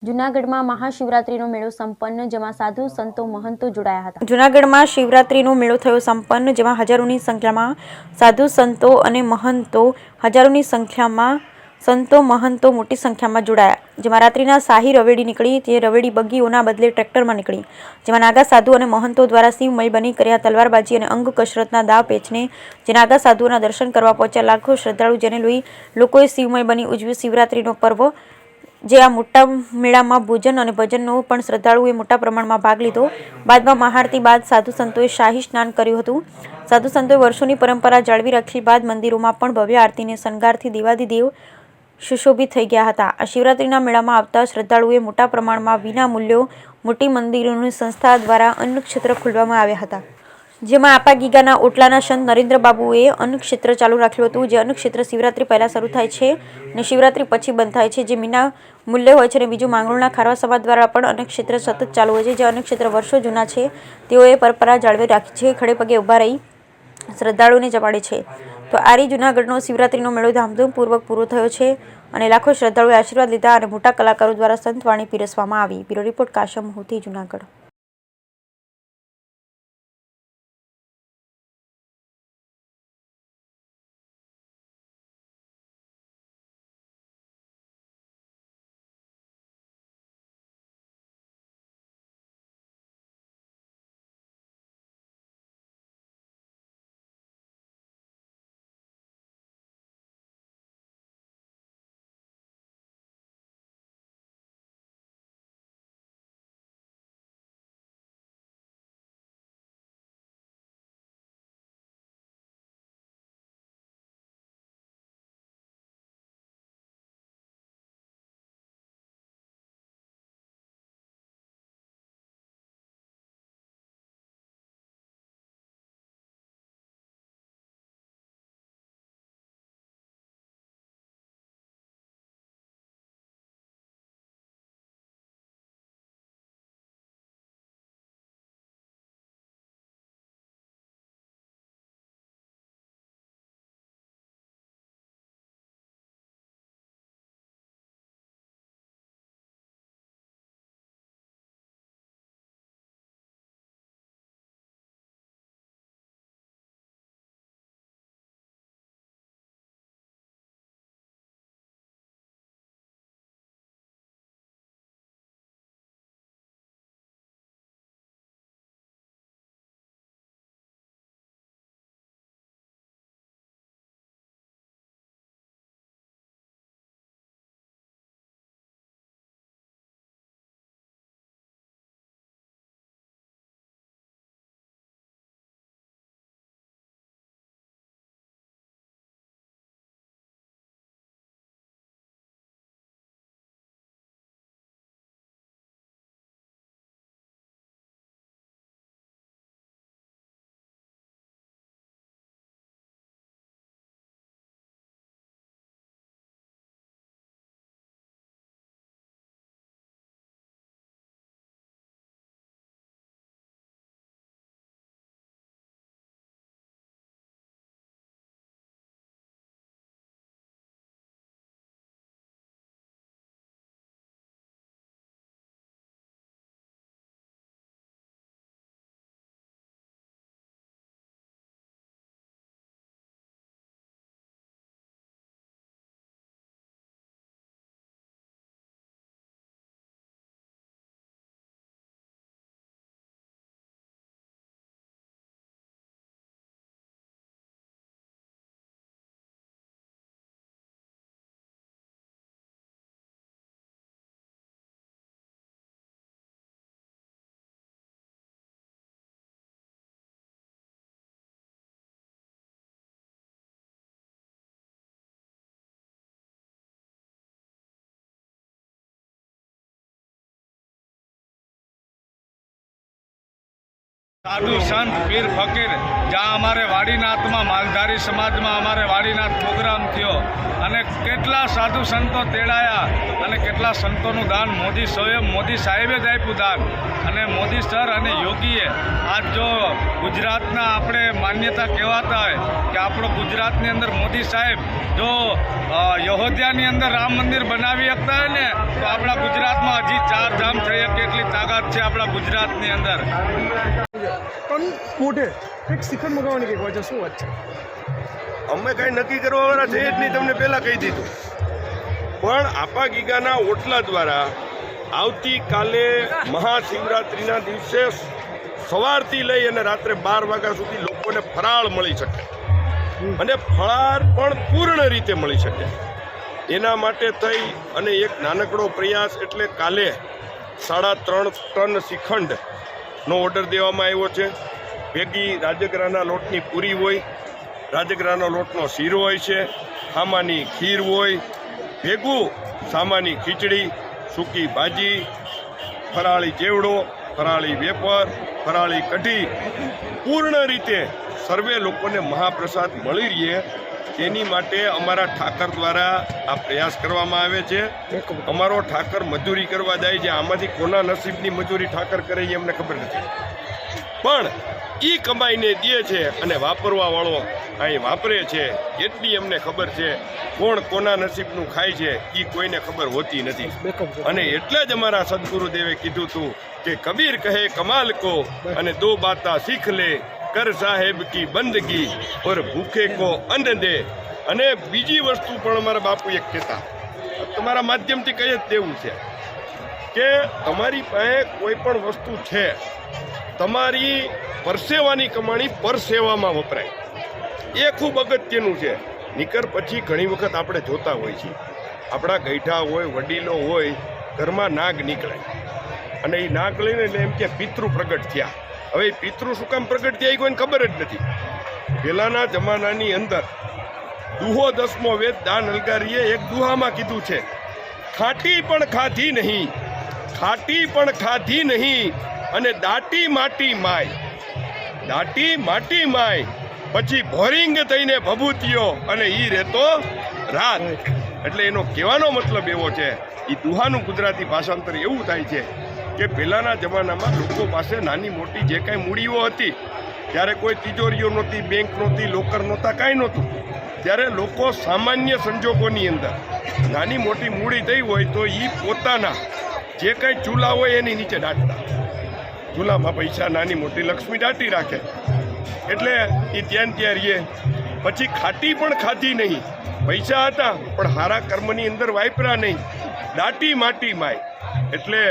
જૂનાગઢમાં મહાશિવરાત્રીનો મેળો સંપન્ન, જેમાં સાધુ સંતો મહંતો જોડાયા હતા. જૂનાગઢમાં શિવરાત્રીનો મેળો થયો સંપન્ન, જેમાં હજારોની સંખ્યામાં સાધુ સંતો અને મહંતો મોટી સંખ્યામાં જોડાયા. જેમાં રાત્રિના શાહી રવેડી નીકળી, જે રવેડી બગીઓના બદલે ટ્રેક્ટરમાં નીકળી. જેમાં નાગા સાધુ અને મહંતો દ્વારા શિવમય બની કર્યા તલવારબાજી અને અંગ કસરતના દાવ પેચને જે નાગા સાધુઓના દર્શન કરવા પહોંચ્યા લાખો શ્રદ્ધાળુ, જેને લોકોએ શિવમય બની ઉજવ્યું શિવરાત્રીનો પર્વ. જે આ મોટા મેળામાં ભોજન અને ભજનનો પણ શ્રદ્ધાળુઓએ મોટા પ્રમાણમાં ભાગ લીધો. બાદમાં મહાઆરતી બાદ સાધુ સંતોએ શાહી સ્નાન કર્યું હતું. સાધુ સંતોએ વર્ષોની પરંપરા જાળવી રાખી બાદ મંદિરોમાં પણ ભવ્ય આરતીને શણગારથી દેવાધિદેવ સુશોભિત થઈ ગયા હતા. આ શિવરાત્રીના મેળામાં આવતા શ્રદ્ધાળુઓએ મોટા પ્રમાણમાં વિના મૂલ્યો મોટી મંદિરોની સંસ્થા દ્વારા અન્નક્ષેત્ર ખોલવામાં આવ્યા હતા. જેમાં આપાગીગાના ઓટલાના સંત નરેન્દ્રબાબુએ અન્નક્ષેત્ર ચાલુ રાખ્યું હતું. જે અન્નક્ષેત્ર શિવરાત્રી પહેલા શરૂ થાય છે અને શિવરાત્રી પછી બંધ થાય છે, જે વિના મૂલ્યે હોય છે. અને બીજું, માંગરોળના ખારવા સમાજ દ્વારા પણ અન્નક્ષેત્ર સતત ચાલુ હોય છે. જે અન્નક્ષેત્ર વર્ષો જૂના છે, તેઓએ પરંપરા જાળવી રાખી છે. ખડે પગે ઊભા રહી શ્રદ્ધાળુઓને જમાડે છે. તો આ રીતે જૂનાગઢનો શિવરાત્રીનો મેળો ધામધૂમપૂર્વક પૂરો થયો છે અને લાખો શ્રદ્ધાળુઓએ આશીર્વાદ લીધા અને મોટા કલાકારો દ્વારા સંતવાણી પીરસવામાં આવી. બ્યુરો રિપોર્ટ કાશમ મોહતી, જૂનાગઢ. સાધુ સંત પીર ફકીર જ્યાં અમારે વાડીનાથમાં માલધારી સમાજમાં અમારે વાડીનાથ પ્રોગ્રામ થયો અને કેટલા સાધુ સંતો તેડાયા અને કેટલા સંતોનું દાન મોદી સાહેબે જ આપ્યું દાન અને મોદી સર અને યોગીએ આજ જો ગુજરાતના આપણે માન્યતા કહેવાતા હોય કે આપણો ગુજરાતની અંદર મોદી સાહેબ જો અયોધ્યાની અંદર રામ મંદિર બનાવી શકતા હોય ને તો આપણા ગુજરાતમાં હજી 4 ધામ થઈ શકે એટલી તાકાત છે આપણા ગુજરાતની અંદર. પણ મોઢે એક શિખંડ મગાવવાની કંઈક વજહ શું વાત છે? અમે કાંઈ નક્કી કરવાવાળા છે જ નહીં, તમને પહેલાં કહી દીધું. પણ આપા ગીગાના ઓટલા દ્વારા આવતીકાલે મહાશિવરાત્રિના દિવસે સવારથી લઈ અને રાત્રે 12 વાગ્યા સુધી લોકોને ફરાળ મળી શકે અને ફળાર પણ પૂર્ણ રીતે મળી શકે. એના માટે થઈ અને એક નાનકડો પ્રયાસ એટલે કાલે 3.5 ટન શ્રીખંડનો ઓર્ડર દેવામાં આવ્યો છે. ભેગી રાજગરાના લોટની પૂરી હોય, રાજગરાનો લોટનો શીરો હોય છે, ખામાની ખીર હોય, ભેગું સામાની ખીચડી, સૂકી ભાજી, ફરાળી ચેવડો, ફરાળી વેફર, ફરાળી કઢી, પૂર્ણ રીતે સર્વે લોકોને મહાપ્રસાદ મળી રહે તેની માટે અમારા ઠાકર દ્વારા આ પ્રયાસ કરવામાં આવે છે. અમારો ઠાકર મજૂરી કરવા જાય છે, આમાંથી કોના નસીબની મજૂરી ઠાકર કરે એ અમને ખબર નથી, પણ એ કમાઈને દે છે અને વાપરવાવાળો અહીં વાપરે છે એટલી અમને ખબર છે. કોણ કોના નસીબનું ખાય છે એ કોઈને ખબર હોતી નથી. અને એટલે જ અમારા સદગુરુદેવે કીધું હતું કે કબીર કહે કમાલ કો અને 2 બાતા શીખ લે, કર સાહેબ કી બંદગી ઓર ભૂખે કો અન્ન દે. અને બીજી વસ્તુ પણ અમારા બાપુ એક કહેતા, તમારા માધ્યમથી કહી જ દેવું છે કે તમારી પાસે કોઈ પણ વસ્તુ છે, તમારી પરસેવાની કમાણી પરસેવામાં વપરાય, એ ખૂબ અગત્યનું છે. નીકર પછી ઘણી વખત આપણે જોતા હોય છીએ, આપણા ગઈઠા હોય, વડીલો હોય, ઘરમાં નાગ નીકળે અને એ નાગ લઈને એટલે એમ કે પિતૃ પ્રગટ થયા. હવે એ પિતૃ શું કામ પ્રગટ થયા એ કોઈને ખબર જ નથી. પહેલાંના જમાનાની અંદર દુહો 10મો વેદ દાન અલગારીએ એક દુહામાં કીધું છે, ખાટી પણ ખાધી નહીં, ખાટી પણ ખાધી નહીં અને દાટી માટી માય, દાટી માટી માય, પછી ભોરિંગ થઈને ભભૂતિયો અને ઈ રહેતો રાત. એટલે એનો કહેવાનો મતલબ એવો છે, એ દુહાનું ગુજરાતી ભાષાંતર એવું થાય છે કે પહેલાંના જમાનામાં લોકો પાસે નાની મોટી જે કાંઈ મૂડીઓ હતી, ત્યારે કોઈ તિજોરીઓ નહોતી, બેંક નહોતી, લોકર નહોતા, કાંઈ નહોતું, ત્યારે લોકો સામાન્ય સંજોગોની અંદર નાની મોટી મૂડી થઈ હોય તો એ પોતાના જે કાંઈ ચૂલા હોય એની નીચે દાટતા. ચૂલામાં પૈસા નાની મોટી લક્ષ્મી દાટી રાખે એટલે એ ત્યાં રહીએ. પછી ખાટી પણ ખાધી નહીં, પૈસા હતા પણ હારા કર્મની અંદર વાપરા નહીં, દાટી માટી માય. એટલે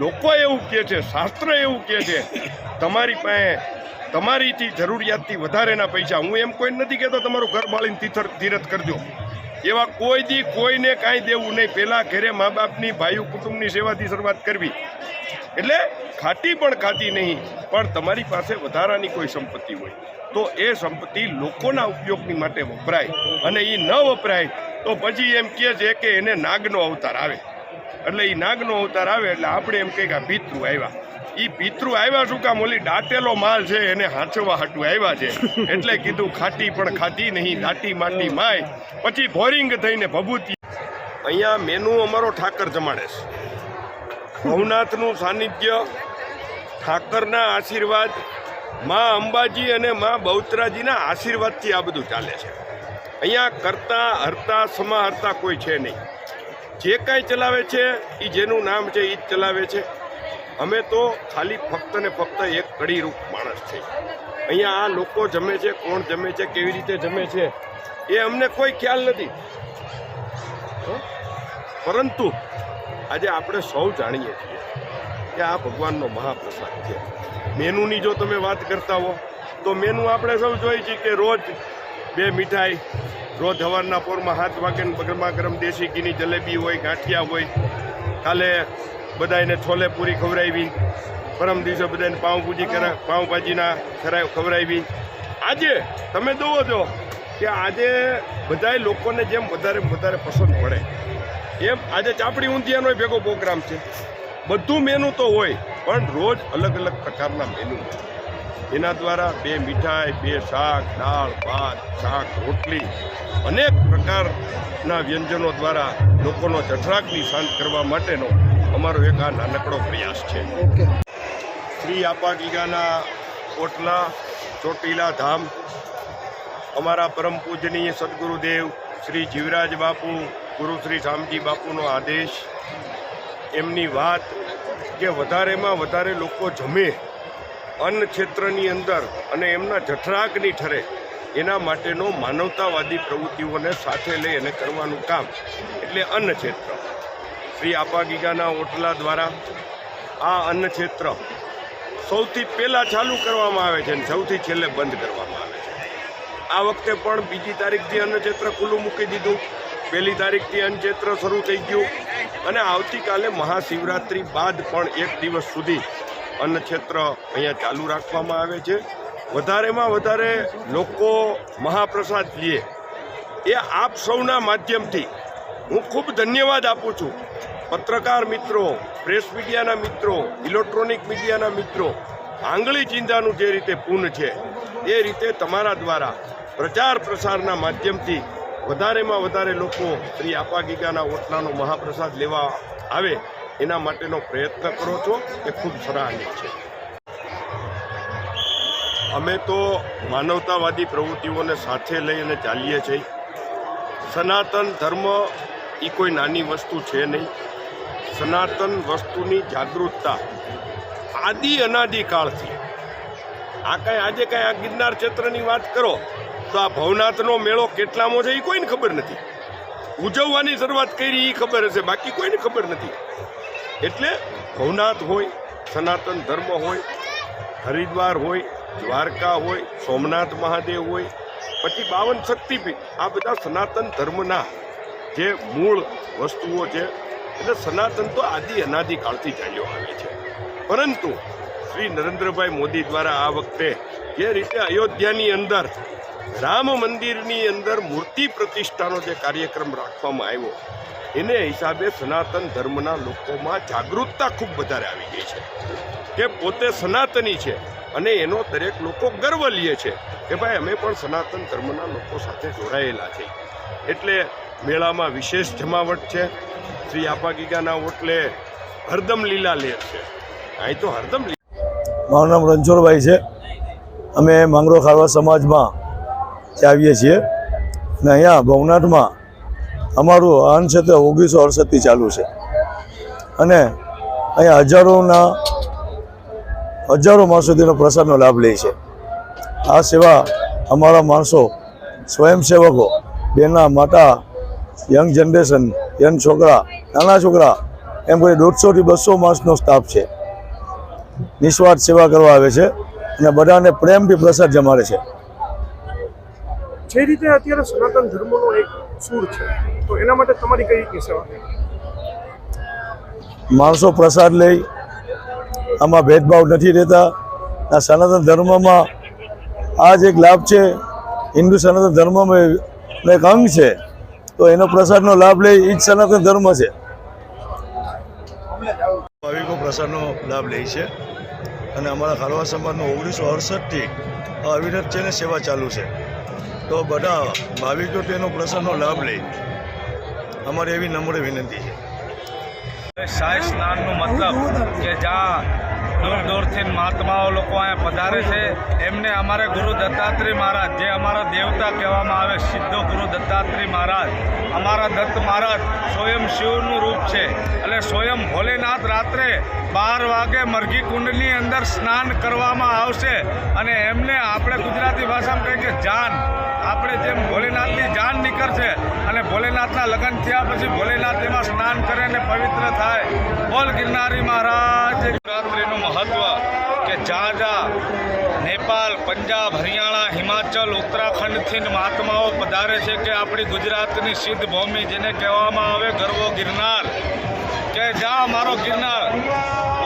લોકો એવું કહે છે, શાસ્ત્ર એવું કહે છે, તમારી પાસે તમારીથી જરૂરિયાતથી વધારેના પૈસા, હું એમ કોઈ નથી કહેતો તમારું ઘર બાળીને તીરથ કરજો, એવા કોઈ દી કોઈને કાંઈ દેવું નહીં. પહેલાં ઘરે મા બાપની, ભાઈઓ કુટુંબની સેવાથી શરૂઆત કરવી. એટલે ખાટી પણ ખાતી નહીં, પણ તમારી પાસે વધારાની કોઈ સંપત્તિ હોય તો એ સંપત્તિ લોકોના ઉપયોગની માટે વપરાય, અને એ ન વપરાય તો પછી એમ કહે છે કે એને નાગનો અવતાર આવે. એટલે એ નાગનો અવતાર આવે એટલે આપણે એમ કહીએ કે આ પિતૃ આવ્યા. એ પિતૃ આવ્યા શું કામ? ઓલી દાટેલો માલ છે એને હાંચવા હાટું આવ્યા છે. એટલે કીધું ખાટી પણ ખાતી નહીં, દાટી માટી માય, પછી ભોરિંગ થઈને ભભૂતિ. અહીંયા મેનુ અમારો ઠાકર જમાડે છે. ભવનાથનું સાનિધ્ય, ઠાકરના આશીર્વાદ, મા અંબાજી અને મા બહુચરાજીના આશીર્વાદથી આ બધું ચાલે છે. અહીંયા કરતા હરતા સમાહરતા કોઈ છે નહીં. જે કાંઈ ચલાવે છે એ જેનું નામ છે એ જ ચલાવે છે. અમે તો ખાલી ફક્ત ને ફક્ત એક કડીરૂપ માણસ છે. અહીંયા આ લોકો જમે છે, કોણ જમે છે, કેવી રીતે જમે છે એ અમને કોઈ ખ્યાલ નથી, પરંતુ આજે આપણે સૌ જાણીએ છીએ કે આ ભગવાનનો મહાપ્રસાદ છે. મેનુની જો તમે વાત કરતા હો તો મેનુ આપણે સૌ જોઈએ છીએ કે રોજ 2 મીઠાઈ, રોજ સવારના પોરમાં 7 વાગે ગરમા ગરમ દેશી ઘીની જલેબી હોય, ગાંઠિયા હોય, કાલે બધાને છોલે પૂરી ખવડાવી, પરમ દિવસે બધાને પાઉંભાજીના ખવડાવી. આજે તમે જુઓ છો કે આજે બધાય લોકોને જેમ વધારે પસંદ પડે એમ આજે ચાપડી ઊંધિયાનો ભેગો પ્રોગ્રામ છે. બધું મેનુ તો હોય, પણ રોજ અલગ અલગ પ્રકારના મેનુ એના દ્વારા 2 મીઠાઈ, 2 શાક, દાળ, ભાત, શાક, રોટલી, અનેક પ્રકારના વ્યંજનો દ્વારા લોકોનો જઠરાગ્નિ શાંત કરવા માટેનો અમારો એક આ નાનકડો પ્રયાસ છે. શ્રી આપા ગીગાના ઓટલા ચોટીલા ધામ અમારા પરમ પૂજનીય સદગુરુદેવ શ્રી જીવરાજ બાપુ, ગુરુ શ્રી શામજી બાપુનો આદેશ, એમની વાત કે વધારેમાં વધારે લોકો જમે અન્ન ક્ષેત્રની અંદર અને એમના જઠરાગ્નિ ઠરે એના માટેનો માનવતાવાદી પ્રવૃત્તિઓને સાથે લઈ અને કરવાનું કામ એટલે અન્ન ક્ષેત્ર. શ્રી આપા ગીગાના ઓટલા દ્વારા આ અન્ન ક્ષેત્ર સૌથી પહેલાં ચાલુ કરવામાં આવે છે અને સૌથી છેલ્લે બંધ કરવામાં આવે છે. આ વખતે પણ 2જી તારીખથી અન્ન ક્ષેત્ર ખુલ્લું મૂકી દીધું, 1લી તારીખથી અન્ન ક્ષેત્ર શરૂ થઈ ગયું અને આવતીકાલે મહાશિવરાત્રિ બાદ પણ 1 દિવસ સુધી અન્ન ક્ષેત્ર અહીંયા ચાલુ રાખવામાં આવે છે. વધારેમાં વધારે લોકો મહાપ્રસાદ લે એ આપ સૌના માધ્યમથી હું ખૂબ ધન્યવાદ આપું છું. પત્રકાર મિત્રો, પ્રેસ મીડિયાના મિત્રો, ઇલેક્ટ્રોનિક મીડિયાના મિત્રો, આંગળી ચિંતાનું જે રીતે પૂન છે એ રીતે તમારા દ્વારા પ્રચાર પ્રસારના માધ્યમથી વધારેમાં વધારે લોકો શ્રી આપા ગીગાના ઓટલાનો મહાપ્રસાદ લેવા આવે એના માટેનો પ્રયત્ન કરો છો એ ખૂબ સરાહનીય છે. અમે તો માનવતાવાદી પ્રવૃત્તિઓને સાથે લઈ અને ચાલીએ છીએ. સનાતન ધર્મ એ કોઈ નાની વસ્તુ છે નહીં. સનાતન વસ્તુની જાગૃતતા આદિ અનાદિ કાળથી આજે કાંઈ આ ગિરનાર ક્ષેત્રની વાત કરો તો આ ભવનાથનો મેળો કેટલામો છે એ કોઈને ખબર નથી. ઉજવવાની શરૂઆત કરી એ ખબર હશે, બાકી કોઈને ખબર નથી. એટલે ભવનાથ હોય, સનાતન ધર્મ હોય, હરિદ્વાર હોય, દ્વારકા હોય, સોમનાથ મહાદેવ હોય, પછી 52 શક્તિપીઠ, આ બધા સનાતન ધર્મના જે મૂળ વસ્તુઓ છે. એટલે સનાતન તો આદિ અનાદિ કાળથી ચાલ્યો આવે છે. પરંતુ શ્રી નરેન્દ્રભાઈ મોદી દ્વારા આ વખતે જે રીતે અયોધ્યાની અંદર રામ મંદિરની અંદર મૂર્તિ પ્રતિષ્ઠાનો જે કાર્યક્રમ રાખવામાં આવ્યો એને હિસાબે સનાતન ધર્મના લોકોમાં જાગૃતતા ખૂબ વધારે આવી ગઈ છે કે પોતે સનાતની છે અને એનો દરેક લોકો ગર્વ લે છે કે ભાઈ અમે પણ સનાતન ધર્મના લોકો સાથે જોડાયેલા છે. એટલે મેળામાં વિશેષ જમાવટ છે. શ્રી આપા ગીગાના ઓટલે હરદમ લીલા લેર છે. અહીં તો હરદમ. મારું નામ રણછોડભાઈ છે. અમે માંગરો ખારવા સમાજમાં આવીએ છીએ અને અહીંયા ભવનાથમાં અમારું અન્ન ક્ષેત્ર 1968થી ચાલુ છે અને અહીંયા હજારો માણસો તેનો પ્રસાદનો લાભ લે છે. આ સેવા અમારા માણસો, સ્વયંસેવકો, બેના માતા, યંગ જનરેશન, યંગ છોકરા, નાના છોકરા, એમ કોઈ 150 થી 200 માણસનો સ્ટાફ છે. નિસ્વાર્થ સેવા કરવા આવે છે અને બધાને પ્રેમથી પ્રસાદ જમાડે છે. જે રીતે અત્યારે સનાતન ધર્મનો એક સૂર છે તો એના માટે તમારી કઈ રીતની સેવા? માણસો પ્રસાદ લઈ, આમાં ભેદભાવ નથી રહેતા. આ સનાતન ધર્મમાં આ જ એક લાભ છે. હિન્દુ સનાતન ધર્મમાં એક અંગ છે તો એનો પ્રસાદનો લાભ લે એ જ સનાતન ધર્મ છે. ભાવિકો પ્રસાદનો લાભ લે છે અને અમારા ખારવા સમાજનો 1968થી અવિરત છે ને સેવા ચાલુ છે. તો બધા ભાવિકો તેનો પ્રસાદનો લાભ લે અમારી એવી નમ્ર વિનંતી છે. શાહી સ્નાનનું મતલબ કે જ્યાં દૂર દૂરથી મહાત્માઓ લોકો અહીંયા પધારે છે એમને અમારે ગુરુ દત્તાત્રેય મહારાજ, જે અમારા દેવતા કહેવામાં આવે, સિદ્ધો ગુરુ દત્તાત્રેય મહારાજ, અમારા દત્ત મહારાજ સ્વયં શિવનું રૂપ છે. એટલે સ્વયં ભોલેનાથ રાત્રે 12 વાગે મરઘી કુંડની અંદર સ્નાન કરવામાં આવશે અને એમને આપણે ગુજરાતી ભાષામાં કહીએ કે જાન, આપણે જેમ ભોલેનાથની જાન નીકળશે અને ભોલેનાથના લગ્ન થયા પછી ભોલેનાથ એમાં સ્નાન કરે અને પવિત્ર થાય. બોલ ગિરનારી મહારાજ. શિવરાત્રિનું મહત્વ કે જ્યાં નેપાળ, પંજાબ, હરિયાણા, હિમાચલ, ઉત્તરાખંડથી મહાત્માઓ પધારે છે કે આપણી ગુજરાતની સિદ્ધ ભૂમિ જેને કહેવામાં આવે ગરવો ગિરનાર, કે જ્યાં મારો ગિરનાર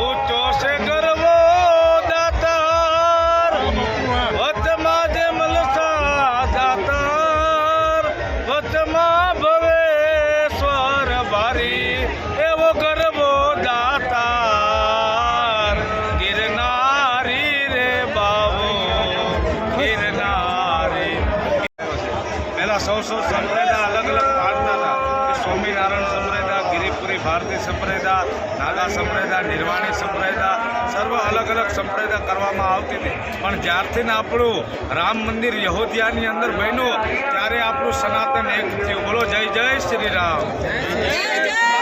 ઊંચો છે ગરવો દાતાર, વચમાં જે મલસા દાતાર, વચમાં ભવેશ્વર બારી, એવો ગરવો દાતાર. નાગા સંપ્રદાય, નિર્વાણી સંપ્રદાય, સર્વ અલગ અલગ સંપ્રદાય કરવામાં આવતી હતી. પણ જ્યારથી ને આપણું રામ મંદિર યહૂદિયાની અંદર બન્યું ત્યારે આપણું સનાતન એક થયું. બોલો જય જય શ્રી રામ.